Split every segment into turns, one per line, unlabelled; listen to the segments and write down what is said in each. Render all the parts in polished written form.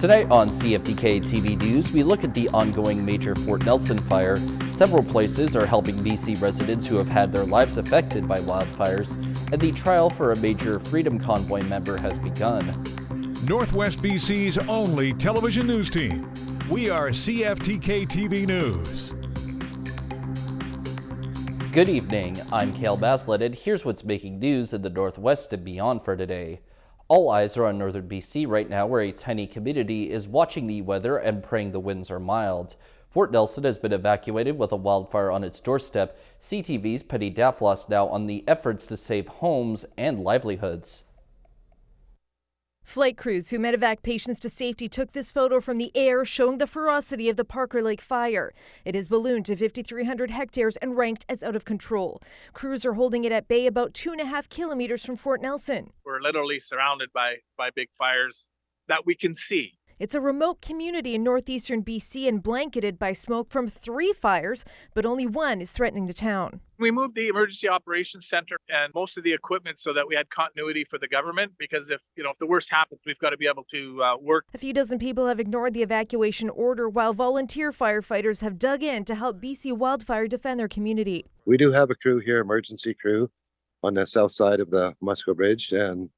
Tonight on CFTK-TV News, we look at the ongoing major Fort Nelson fire. Several places are helping BC residents who have had their lives affected by wildfires, and the trial for a major Freedom Convoy member has begun.
Northwest BC's only television news team. We are CFTK-TV News.
Good evening, I'm Cale Baslett, and here's what's making news in the Northwest and beyond for today. All eyes are on northern BC right now, where a tiny community is watching the weather and praying the winds are mild. Fort Nelson has been evacuated with a wildfire on its doorstep. CTV's Penny Daflos now on the efforts to save homes and livelihoods.
Flight crews who medevac patients to safety took this photo from the air, showing the ferocity of the Parker Lake fire. It has ballooned to 5,300 hectares and ranked as out of control. Crews are holding it at bay about 2.5 kilometers from Fort Nelson.
We're literally surrounded by big fires that we can see.
It's a remote community in northeastern BC and blanketed by smoke from 3 fires, but only one is threatening the town.
We moved the emergency operations center and most of the equipment so that we had continuity for the government, because if the worst happens, we've got to be able to work.
A few dozen people have ignored the evacuation order, while volunteer firefighters have dug in to help BC Wildfire defend their community.
We do have a crew here, emergency crew, on the south side of the Musco Bridge, and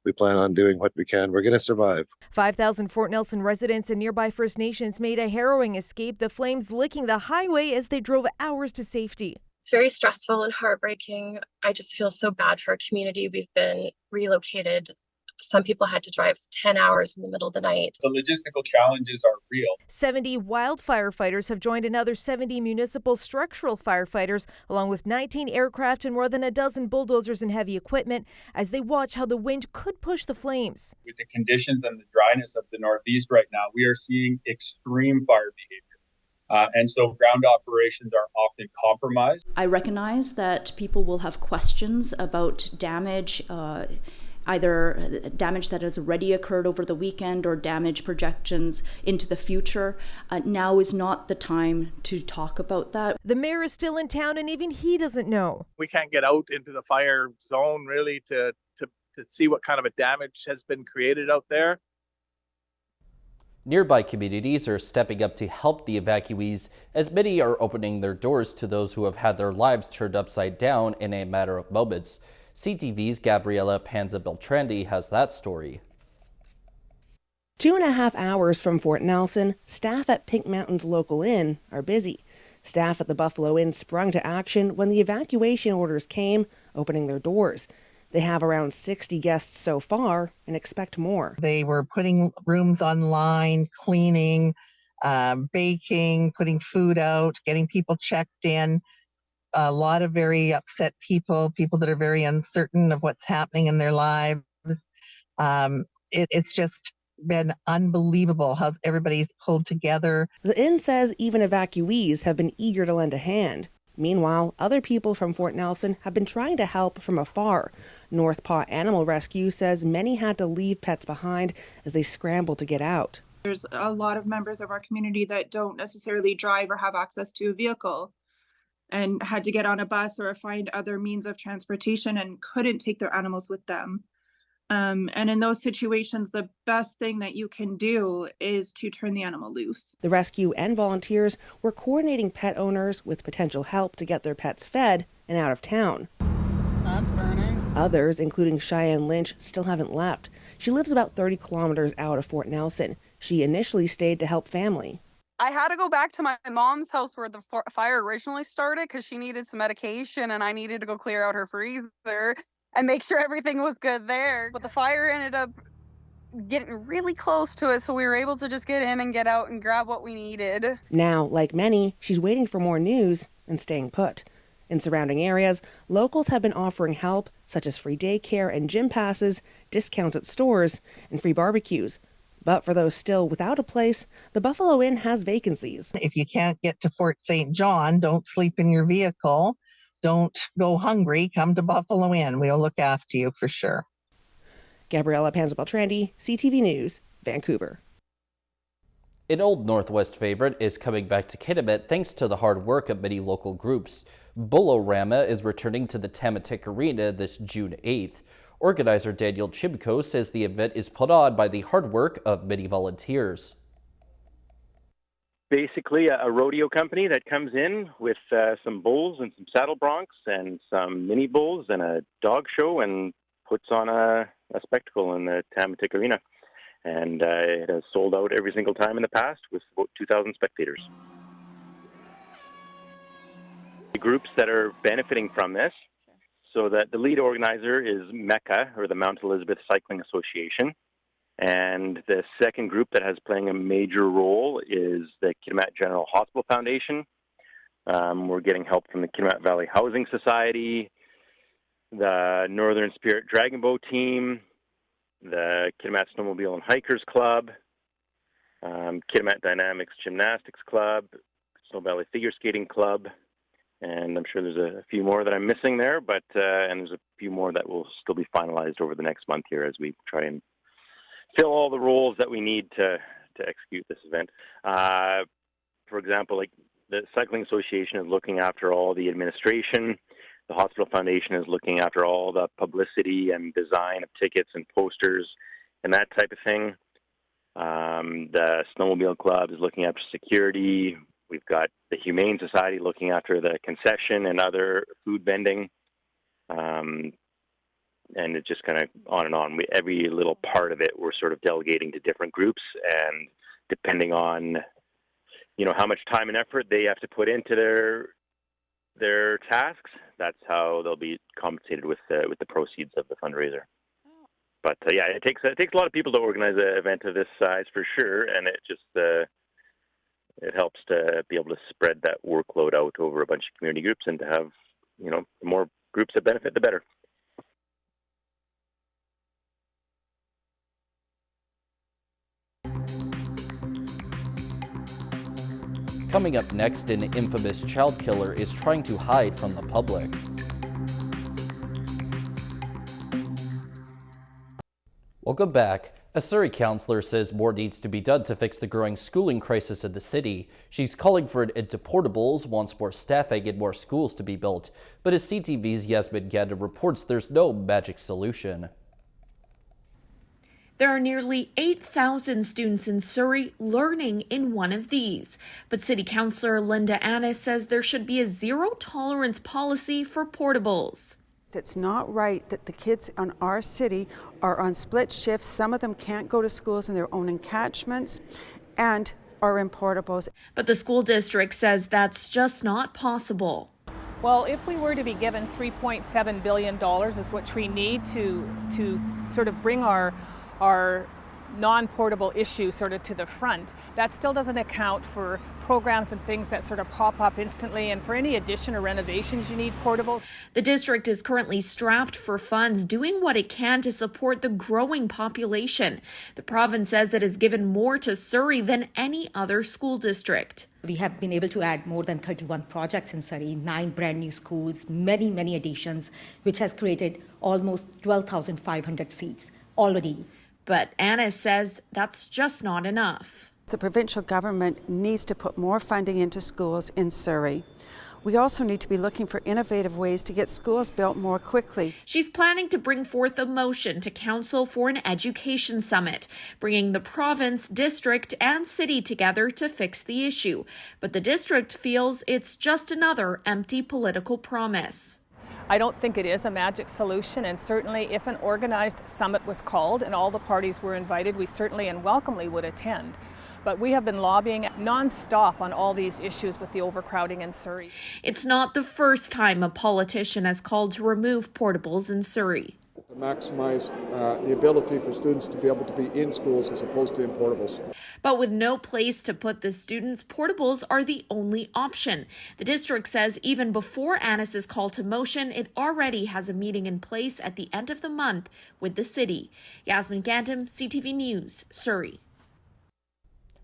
we plan on doing what we can. We're going to survive.
5,000 Fort Nelson residents and nearby First Nations made a harrowing escape, the flames licking the highway as they drove hours to safety.
It's very stressful and heartbreaking. I just feel so bad for our community. We've been relocated. Some people had to drive 10 hours in the middle of the night.
The logistical challenges are real.
70 wildfire fighters have joined another 70 municipal structural firefighters, along with 19 aircraft and more than a dozen bulldozers and heavy equipment, as they watch how the wind could push the flames.
With the conditions and the dryness of the Northeast right now, we are seeing extreme fire behavior. And so ground operations are often compromised.
I recognize that people will have questions about damage, either damage that has already occurred over the weekend or damage projections into the future. Now is not the time to talk about that.
The mayor is still in town and even he doesn't know.
We can't get out into the fire zone really to see what kind of a damage has been created out there.
Nearby communities are stepping up to help the evacuees, as many are opening their doors to those who have had their lives turned upside down in a matter of moments. CTV's Gabriela Panza-Beltrandi has that story.
2.5 hours from Fort Nelson, staff at Pink Mountain's local inn are busy. Staff at the Buffalo Inn sprung to action when the evacuation orders came, opening their doors. They have around 60 guests so far and expect more.
They were putting rooms online, cleaning, baking, putting food out, getting people checked in. A lot of very upset people that are very uncertain of what's happening in their lives. It's just been unbelievable how everybody's pulled together.
The inn says even evacuees have been eager to lend a hand. Meanwhile, other people from Fort Nelson have been trying to help from afar. North Paw Animal Rescue says many had to leave pets behind as they scrambled to get out.
There's a lot of members of our community that don't necessarily drive or have access to a vehicle, and had to get on a bus or find other means of transportation and couldn't take their animals with them. And in those situations, the best thing that you can do is to turn the animal loose.
The rescue and volunteers were coordinating pet owners with potential help to get their pets fed and out of town.
That's burning.
Others, including Cheyenne Lynch, still haven't left. She lives about 30 kilometers out of Fort Nelson. She initially stayed to help family.
I had to go back to my mom's house where the fire originally started because she needed some medication and I needed to go clear out her freezer and make sure everything was good there. But the fire ended up getting really close to it, so we were able to just get in and get out and grab what we needed.
Now, like many, she's waiting for more news and staying put. In surrounding areas, locals have been offering help, such as free daycare and gym passes, discounts at stores, and free barbecues. But for those still without a place, the Buffalo Inn has vacancies.
If you can't get to Fort St. John, don't sleep in your vehicle. Don't go hungry. Come to Buffalo Inn. We'll look after you for sure.
Gabriela Panza-Beltrandi, CTV News, Vancouver.
An old Northwest favorite is coming back to Kitimat thanks to the hard work of many local groups. Bolorama is returning to the Tamatik Arena this June 8th. Organizer Daniel Chimko says the event is put on by the hard work of many volunteers.
Basically a rodeo company that comes in with some bulls and some saddle broncs and some mini bulls and a dog show and puts on a spectacle in the Tamatik Arena. And it has sold out every single time in the past with about 2,000 spectators. The groups that are benefiting from this, so that the lead organizer is MECA, or the Mount Elizabeth Cycling Association. And the second group that has playing a major role is the Kitimat General Hospital Foundation. We're getting help from the Kitimat Valley Housing Society, the Northern Spirit Dragon Boat Team, the Kitimat Snowmobile and Hikers Club, Kitimat Dynamics Gymnastics Club, Snow Valley Figure Skating Club, and I'm sure there's a few more that I'm missing there, but and there's a few more that will still be finalized over the next month here as we try and fill all the roles that we need to execute this event. For example, like the Cycling Association is looking after all the administration. The Hospital Foundation is looking after all the publicity and design of tickets and posters and that type of thing. The Snowmobile Club is looking after security. We've got the Humane Society looking after the concession and other food vending. And it's just kind of on and on. Every little part of it, we're sort of delegating to different groups, and depending on, how much time and effort they have to put into their tasks, that's how they'll be compensated with the proceeds of the fundraiser. But yeah, it takes a lot of people to organize an event of this size for sure, and it just it helps to be able to spread that workload out over a bunch of community groups and to have the more groups that benefit, the better.
Coming up next, an infamous child killer is trying to hide from the public. Welcome back. A Surrey councillor says more needs to be done to fix the growing schooling crisis in the city. She's calling for an end to portables, wants more staffing and more schools to be built. But as CTV's Yasmin Ganda reports, there's no magic solution.
There are nearly 8,000 students in Surrey learning in one of these. But City Councillor Linda Annis says there should be a zero-tolerance policy for portables.
It's not right that the kids in our city are on split shifts. Some of them can't go to schools in their own encatchments and are in portables.
But the school district says that's just not possible.
Well, if we were to be given $3.7 billion is what we need to sort of bring our non-portable issue sort of to the front, that still doesn't account for programs and things that sort of pop up instantly, and for any addition or renovations you need portables.
The district is currently strapped for funds, doing what it can to support the growing population. The province says it has given more to Surrey than any other school district.
We have been able to add more than 31 projects in Surrey, 9 brand new schools, many additions, which has created almost 12,500 seats already.
But Anna says that's just not enough.
The provincial government needs to put more funding into schools in Surrey. We also need to be looking for innovative ways to get schools built more quickly.
She's planning to bring forth a motion to Council for an Education Summit, bringing the province, district, and city together to fix the issue. But the district feels it's just another empty political promise.
I don't think it is a magic solution, and certainly if an organized summit was called and all the parties were invited, we certainly and welcomely would attend. But we have been lobbying non-stop on all these issues with the overcrowding in Surrey.
It's not the first time a politician has called to remove portables in Surrey.
To maximize the ability for students to be able to be in schools as opposed to in portables.
But with no place to put the students, portables are the only option. The district says even before Annis's call to motion, it already has a meeting in place at the end of the month with the city. Yasmin Gantam, CTV News, Surrey.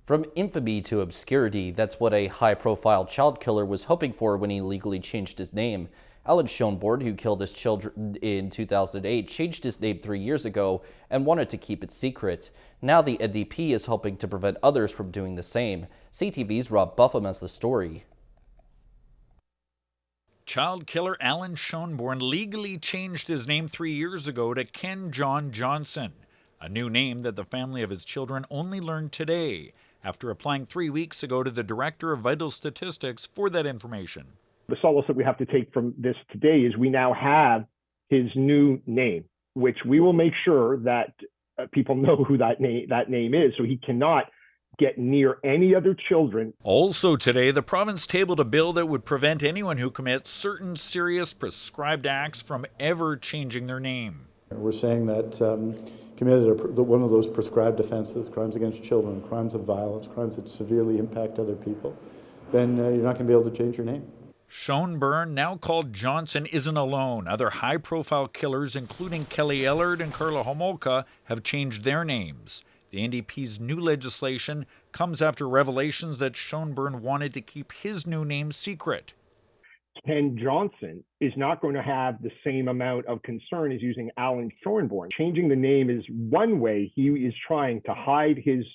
From infamy to obscurity, that's what a high-profile child killer was hoping for when he legally changed his name. Alan Schoenborn, who killed his children in 2008, changed his name 3 years ago and wanted to keep it secret. Now the NDP is hoping to prevent others from doing the same. CTV's Rob Buffum has the story.
Child killer Alan Schoenborn legally changed his name 3 years ago to Ken John Johnson, a new name that the family of his children only learned today after applying 3 weeks ago to the Director of Vital Statistics for that information.
The solace that we have to take from this today is we now have his new name, which we will make sure that people know who that name is, so he cannot get near any other children.
Also today, the province tabled a bill that would prevent anyone who commits certain serious prescribed acts from ever changing their name.
We're saying that committed one of those prescribed offenses, crimes against children, crimes of violence, crimes that severely impact other people, then you're not going to be able to change your name.
Schoenborn, now called Johnson, isn't alone. Other high-profile killers, including Kelly Ellard and Karla Homolka, have changed their names. The NDP's new legislation comes after revelations that Schoenborn wanted to keep his new name secret.
Ken Johnson is not going to have the same amount of concern as using Alan Schoenborn. Changing the name is one way he is trying to hide his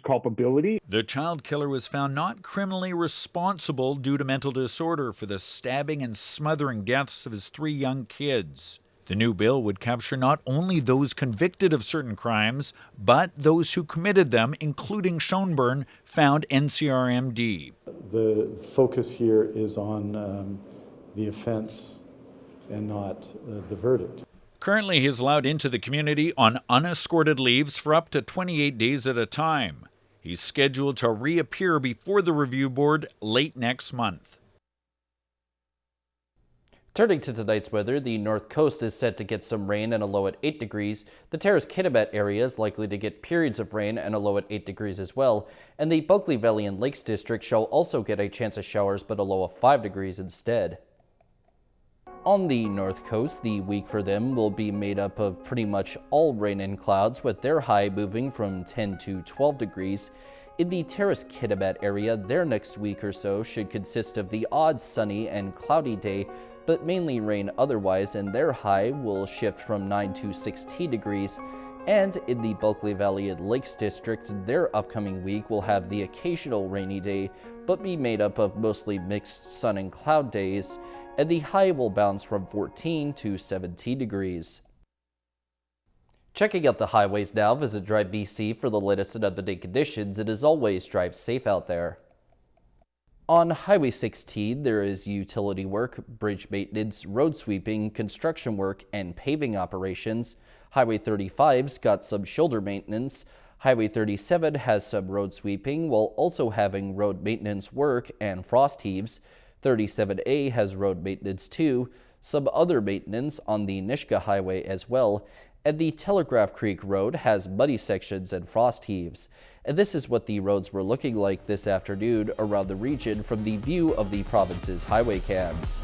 culpability.
The child killer was found not criminally responsible due to mental disorder for the stabbing and smothering deaths of his 3 young kids. The new bill would capture not only those convicted of certain crimes, but those who committed them, including Schoenborn, found NCRMD.
The focus here is on the offense and not the verdict.
Currently, he is allowed into the community on unescorted leaves for up to 28 days at a time. He's scheduled to reappear before the review board late next month.
Turning to tonight's weather, the north coast is set to get some rain and a low at 8 degrees. The Terrace-Kitimat area is likely to get periods of rain and a low at 8 degrees as well. And the Bulkley Valley and Lakes District shall also get a chance of showers, but a low of 5 degrees instead. On the north coast, the week for them will be made up of pretty much all rain and clouds, with their high moving from 10 to 12 degrees. In the Terrace-Kitimat area, their next week or so should consist of the odd sunny and cloudy day, but mainly rain otherwise, and their high will shift from 9 to 16 degrees. And in the Bulkley Valley and Lakes District, their upcoming week will have the occasional rainy day, but be made up of mostly mixed sun and cloud days, and the high will bounce from 14 to 17 degrees. Checking out the highways now, visit Drive BC for the latest and up-to-date conditions, and as always, drive safe out there. On Highway 16, there is utility work, bridge maintenance, road sweeping, construction work, and paving operations. Highway 35's got some shoulder maintenance. Highway 37 has some road sweeping, while also having road maintenance work and frost heaves. 37A has road maintenance too, some other maintenance on the Nishka Highway as well, and the Telegraph Creek Road has muddy sections and frost heaves. And this is what the roads were looking like this afternoon around the region from the view of the province's highway cams.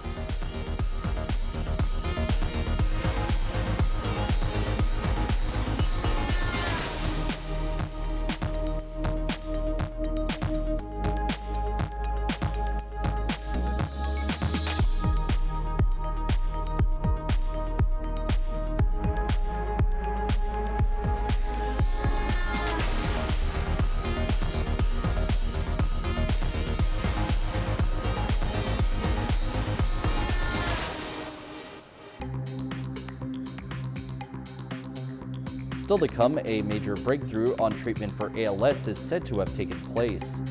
Still to come, a major breakthrough on treatment for ALS is said to have taken place.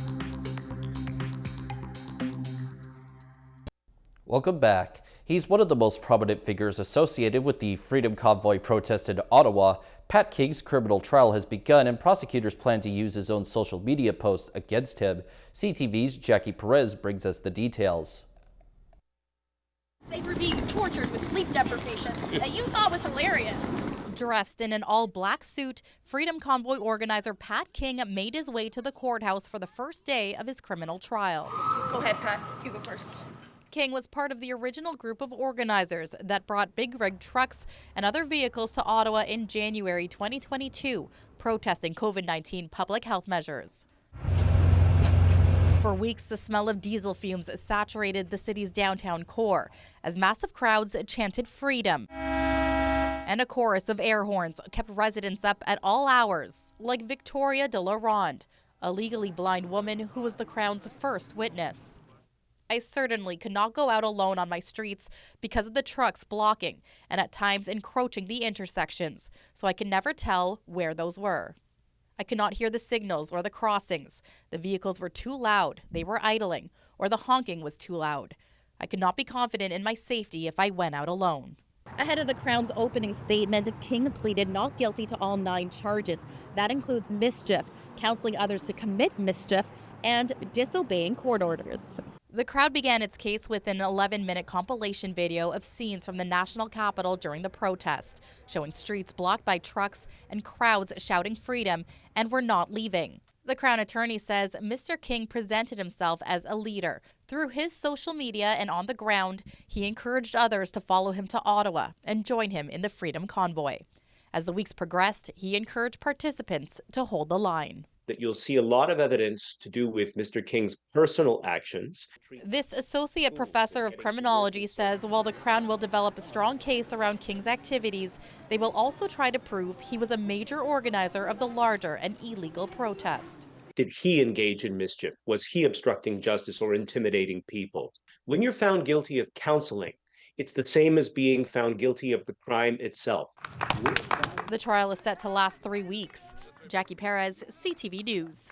Welcome back. He's one of the most prominent figures associated with the Freedom Convoy protest in Ottawa. Pat King's criminal trial has begun, and prosecutors plan to use his own social media posts against him. CTV's Jackie Perez brings us the details.
They were being tortured with sleep deprivation that you thought was hilarious.
Dressed in an all-black suit, Freedom Convoy organizer Pat King made his way to the courthouse for the first day of his criminal trial.
Go ahead, Pat. You go first.
King was part of the original group of organizers that brought big rig trucks and other vehicles to Ottawa in January 2022, protesting COVID-19 public health measures. For weeks, the smell of diesel fumes saturated the city's downtown core as massive crowds chanted freedom. And a chorus of air horns kept residents up at all hours, like Victoria de la Ronde, a legally blind woman who was the Crown's first witness. I certainly could not go out alone on my streets because of the trucks blocking and at times encroaching the intersections, so I could never tell where those were. I could not hear the signals or the crossings. The vehicles were too loud, they were idling, or the honking was too loud. I could not be confident in my safety if I went out alone. Ahead of the Crown's opening statement, King pleaded not guilty to all 9 charges. That includes mischief, counseling others to commit mischief, and disobeying court orders. The crowd began its case with an 11-minute compilation video of scenes from the national capital during the protest, showing streets blocked by trucks and crowds shouting freedom and were not leaving. The Crown Attorney says Mr. King presented himself as a leader. Through his social media and on the ground, he encouraged others to follow him to Ottawa and join him in the Freedom Convoy. As the weeks progressed, he encouraged participants to hold the line.
That you'll see a lot of evidence to do with Mr. King's personal actions.
This associate professor of criminology says while the Crown will develop a strong case around King's activities, they will also try to prove he was a major organizer of the larger and illegal protest.
Did he engage in mischief? Was he obstructing justice or intimidating people? When you're found guilty of counseling, it's the same as being found guilty of the crime itself.
The trial is set to last 3 weeks. Jackie Perez, CTV News.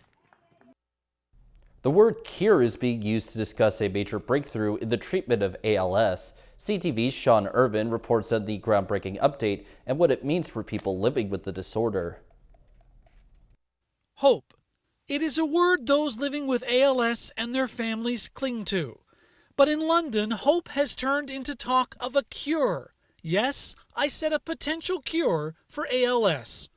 The word cure is being used to discuss a major breakthrough in the treatment of ALS. CTV's Sean Irvin reports on the groundbreaking update and what it means for people living with the disorder.
Hope. It is a word those living with ALS and their families cling to. But in London, hope has turned into talk of a cure. Yes, I said a potential cure for ALS.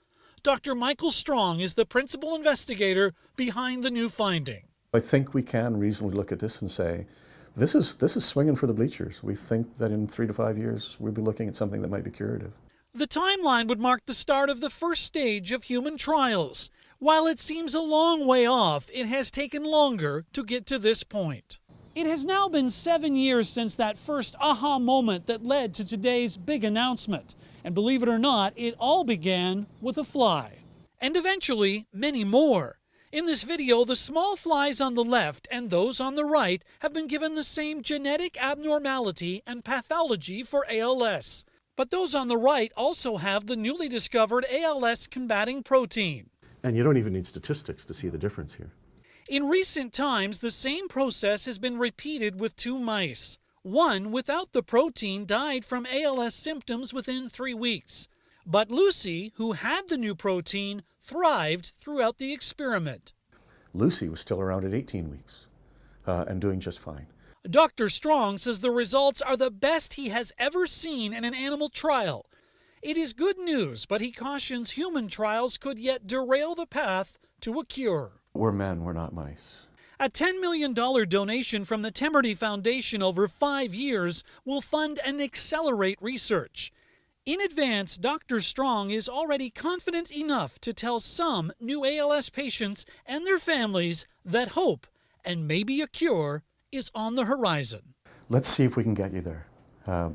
Dr. Michael Strong is the principal investigator behind the new finding.
I think we can reasonably look at this and say, this is swinging for the bleachers. We think that in 3 to 5 years, we'll be looking at something that might be curative.
The timeline would mark the start of the first stage of human trials. While it seems a long way off, it has taken longer to get to this point. It has now been 7 years since that first aha moment that led to today's big announcement. And believe it or not, it all began with a fly. And eventually, many more. In this video, the small flies on the left and those on the right have been given the same genetic abnormality and pathology for ALS. But those on the right also have the newly discovered ALS-combating protein.
And you don't even need statistics to see the difference here.
In recent times, the same process has been repeated with 2 mice. One without the protein died from ALS symptoms within 3 weeks. But Lucy, who had the new protein, thrived throughout the experiment.
Lucy was still around at 18 weeks and doing just fine.
Dr. Strong says the results are the best he has ever seen in an animal trial. It is good news, but he cautions human trials could yet derail the path to a cure.
We're men, we're not mice.
A $10 million donation from the Temerty Foundation over 5 years will fund and accelerate research. In advance, Dr. Strong is already confident enough to tell some new ALS patients and their families that hope, and maybe a cure, is on the horizon.
Let's see if we can get you there.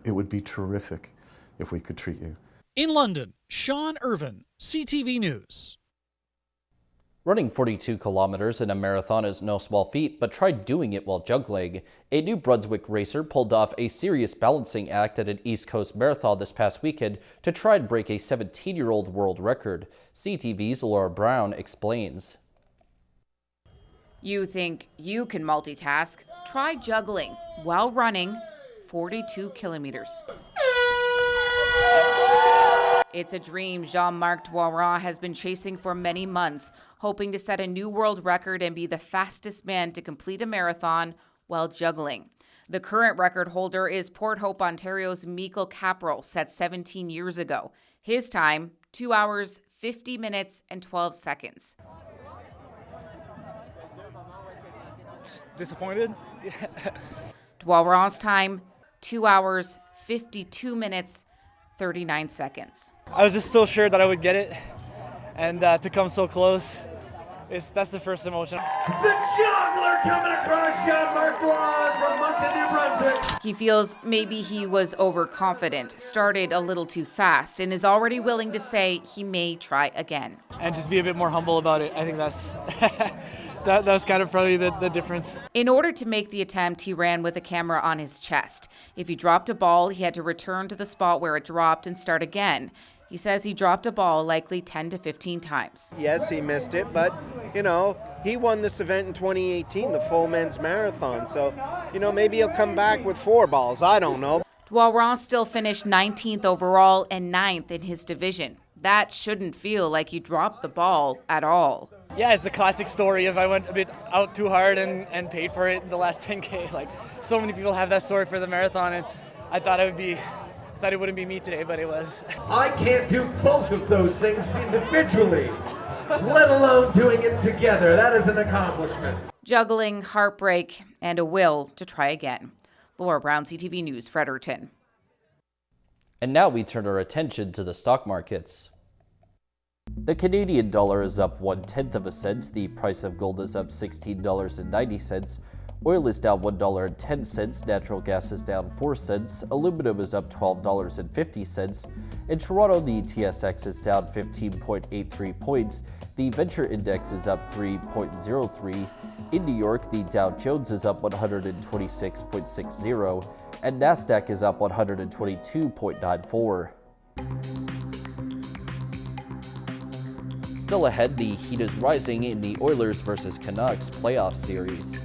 It would be terrific if we could treat you.
In London, Sean Irvin, CTV News.
Running 42 kilometers in a marathon is no small feat, but try doing it while juggling. A New Brunswick racer pulled off a serious balancing act at an East Coast marathon this past weekend to try and break a 17-year-old world record. CTV's Laura Brown explains.
You think you can multitask? Try juggling while running 42 kilometers. It's a dream Jean-Marc Doiron has been chasing for many months, hoping to set a new world record and be the fastest man to complete a marathon while juggling. The current record holder is Port Hope, Ontario's Michael Caprol, set 17 years ago. His time, 2 hours, 50 minutes, and 12 seconds.
Disappointed?
Doiron's time, 2 hours, 52 minutes, 39 seconds.
I was just so sure that I would get it, and to come so close,
that's the first emotion.
The juggler coming across Jean-Marc Drouin from Moncton, New Brunswick.
He feels maybe he was overconfident, started a little too fast, and is already willing to say he may try again.
And just be a bit more humble about it. I think that's that was kind of probably the difference.
In order to make the attempt, he ran with a camera on his chest. If he dropped a ball, he had to return to the spot where it dropped and start again. He says he dropped a ball likely 10 to 15 times.
Yes, he missed it, but, he won this event in 2018, the full men's marathon. So, maybe he'll come back with 4 balls. I don't know.
Drouin still finished 19th overall and 9th in his division. That shouldn't feel like you dropped the ball at all.
Yeah, it's the classic story of I went a bit out too hard and paid for it in the last 10K. Like, so many people have that story for the marathon, and I thought it wouldn't be me today, but it was.
I can't do both of those things individually, let alone doing it together. That is an accomplishment.
Juggling, heartbreak, and a will to try again. Laura Brown, CTV News, Fredericton.
And now we turn our attention to the stock markets. The Canadian dollar is up 1/10 cent. The price of gold is up $16.90. Oil is down $1.10. Natural gas is down 4 cents. Aluminum is up $12.50. In Toronto, the TSX is down 15.83 points. The Venture Index is up 3.03. In New York, the Dow Jones is up 126.60. And NASDAQ is up 122.94. Still ahead, the heat is rising in the Oilers versus Canucks playoff series.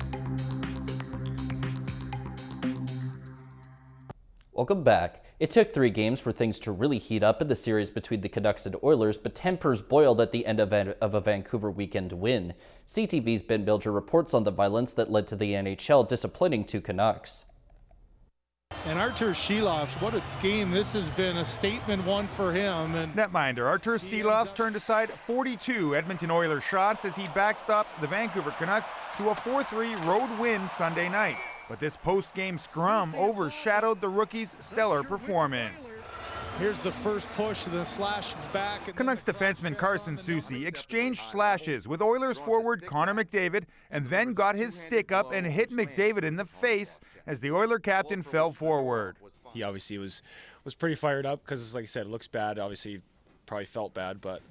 Welcome back. It took 3 games for things to really heat up in the series between the Canucks and Oilers, but tempers boiled at the end of a Vancouver weekend win. CTV's Ben Bilger reports on the violence that led to the NHL disciplining 2 Canucks.
And Artur Shilov's, what a game this has been, a statement one for him. And
netminder Artur Shilov's turned aside 42 Edmonton Oilers shots as he backstopped the Vancouver Canucks to a 4-3 road win Sunday night. But this post-game scrum overshadowed the rookie's stellar performance.
Here's the first push, the slash back.
Canucks defenseman Carson Soucy exchanged slashes with Oilers forward Connor McDavid and then got his stick up and hit McDavid in the face as the Oiler captain fell forward.
He obviously was pretty fired up because, like I said, it looks bad. Obviously, probably felt bad, but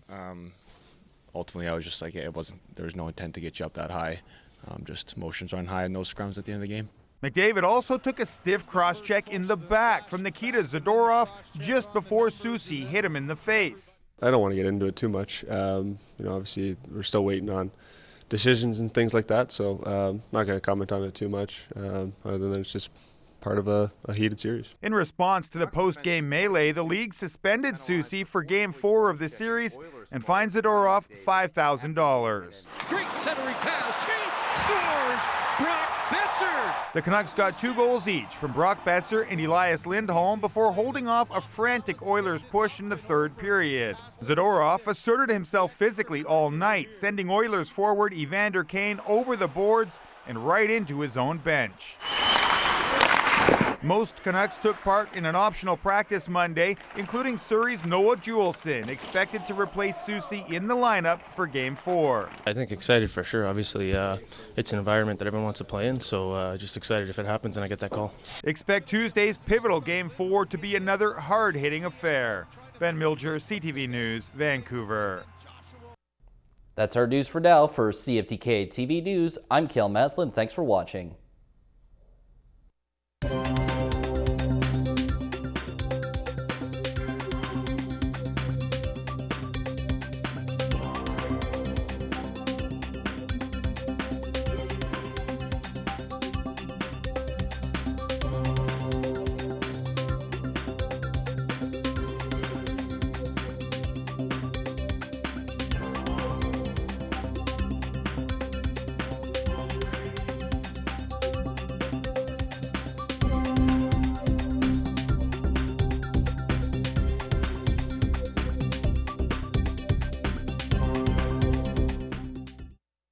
ultimately I was just like, there was no intent to get you up that high. Just emotions run high in those scrums at the end of the game.
McDavid also took a stiff cross-check in the back from Nikita Zadorov just before Soucy hit him in the face.
I don't want to get into it too much. Obviously, we're still waiting on decisions and things like that, so not going to comment on it too much, other than it's just part of a heated series.
In response to the post-game melee, the league suspended Soucy for Game 4 of the series and fined Zadorov $5,000.
Great centering pass, Chains scores! Brock Besser!
The Canucks got 2 goals each from Brock Besser and Elias Lindholm before holding off a frantic Oilers push in the third period. Zadorov asserted himself physically all night, sending Oilers forward Evander Kane over the boards and right into his own bench. Most Canucks took part in an optional practice Monday, including Surrey's Noah Juleson, expected to replace Soucy in the lineup for Game 4.
I think excited for sure. Obviously, it's an environment that everyone wants to play in, so just excited if it happens and I get that call.
Expect Tuesday's pivotal Game 4 to be another hard-hitting affair. Ben Bilger, CTV News, Vancouver.
That's our news for now. For CFTK-TV News, I'm Cale Maslin. Thanks for watching.